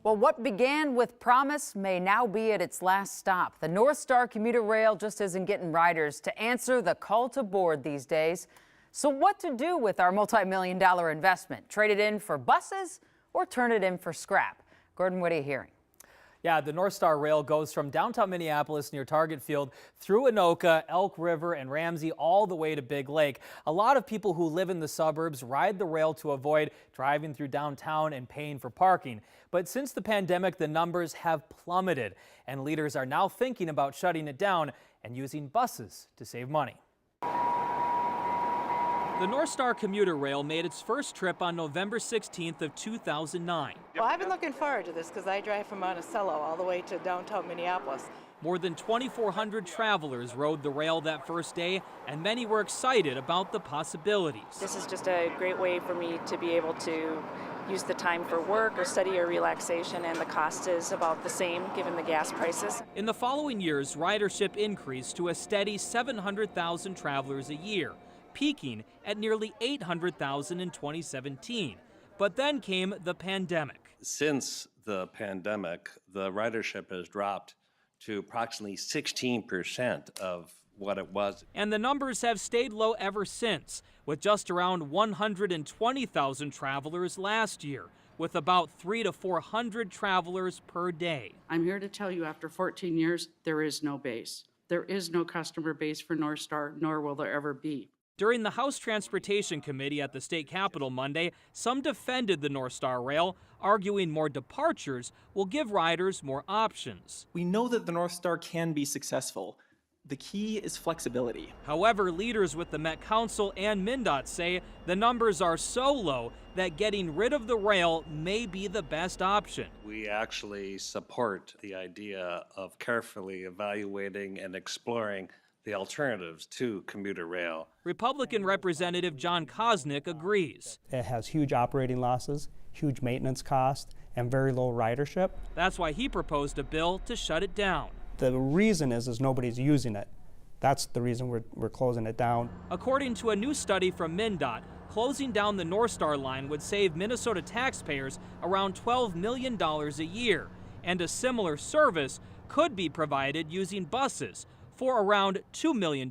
Well, what began with promise may now be at its last stop. The North Star commuter rail just isn't getting riders to answer the call to board these days. So what to do with our multi-million-dollar investment? Trade it in for buses or turn it in for scrap? Gordon, what are you hearing? Yeah, the North Star Rail goes from downtown Minneapolis near Target Field through Anoka, Elk River, and Ramsey all the way to Big Lake. A lot of people who live in the suburbs ride the rail to avoid driving through downtown and paying for parking. But since the pandemic, the numbers have plummeted, and leaders are now thinking about shutting it down and using buses to save money. The North Star commuter rail made its first trip on November 16th of 2009. Well, I've been looking forward to this because I drive from Monticello all the way to downtown Minneapolis. More than 2,400 travelers rode the rail that first day, and many were excited about the possibilities. This is just a great way for me to be able to use the time for work or study or relaxation, and the cost is about the same given the gas prices. In the following years, ridership increased to a steady 700,000 travelers a year, peaking at nearly 800,000 in 2017. But then came the pandemic. Since the pandemic, the ridership has dropped to approximately 16% of what it was. And the numbers have stayed low ever since, with just around 120,000 travelers last year, with about 300 to 400 travelers per day. I'm here to tell you, after 14 years, there is no base. There is no customer base for North Star, nor will there ever be. During the House Transportation Committee at the state capitol Monday, some defended the North Star Rail, arguing more departures will give riders more options. We know that the North Star can be successful. The key is flexibility. However, leaders with the Met Council and MnDOT say the numbers are so low that getting rid of the rail may be the best option. We actually support the idea of carefully evaluating and exploring the alternatives to commuter rail. Republican Representative John Kosnick agrees. It has huge operating losses, huge maintenance costs, and very low ridership. That's why he proposed a bill to shut it down. The reason is nobody's using it. That's the reason we're closing it down. According to a new study from MnDOT, closing down the North Star line would save Minnesota taxpayers around $12 million a year, and a similar service could be provided using buses for around $2 million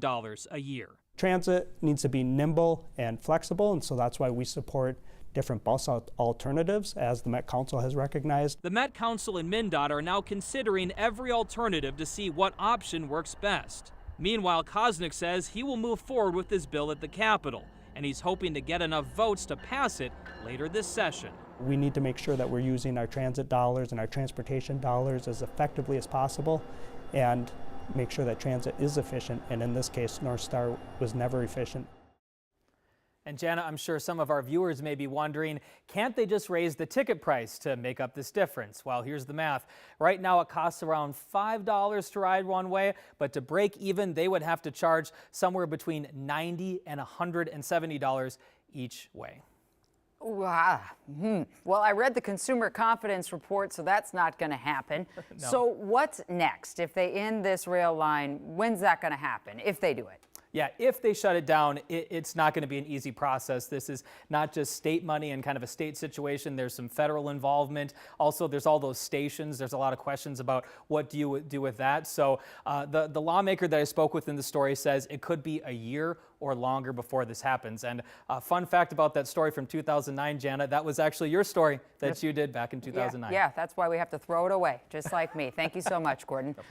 a year. Transit needs to be nimble and flexible, and so that's why we support different bus alternatives, as the Met Council has recognized. The Met Council and MnDOT are now considering every alternative to see what option works best. Meanwhile, Kosnick says he will move forward with this bill at the Capitol, and he's hoping to get enough votes to pass it later this session. We need to make sure that we're using our transit dollars and our transportation dollars as effectively as possible, and make sure that transit is efficient, and in this case, North Star was never efficient. And Jana, I'm sure some of our viewers may be wondering, can't they just raise the ticket price to make up this difference? Well, here's the math. Right now it costs around $5 to ride one way, but to break even, they would have to charge somewhere between $90 and $170 each way. Well, I read the consumer confidence report, so that's not going to happen. No. So what's next? If they end this rail line, when's that going to happen, if they do it? Yeah, if they shut it down, it's not going to be an easy process. This is not just state money and kind of a state situation. There's some federal involvement. Also, there's all those stations. There's a lot of questions about what do you do with that. So the lawmaker that I spoke with in the story says it could be a year or longer before this happens. And a fun fact about that story from 2009, Jana, that was actually your story that you did back in 2009. Yeah, that's why we have to throw it away, just like me. Thank you so much, Gordon. No problem.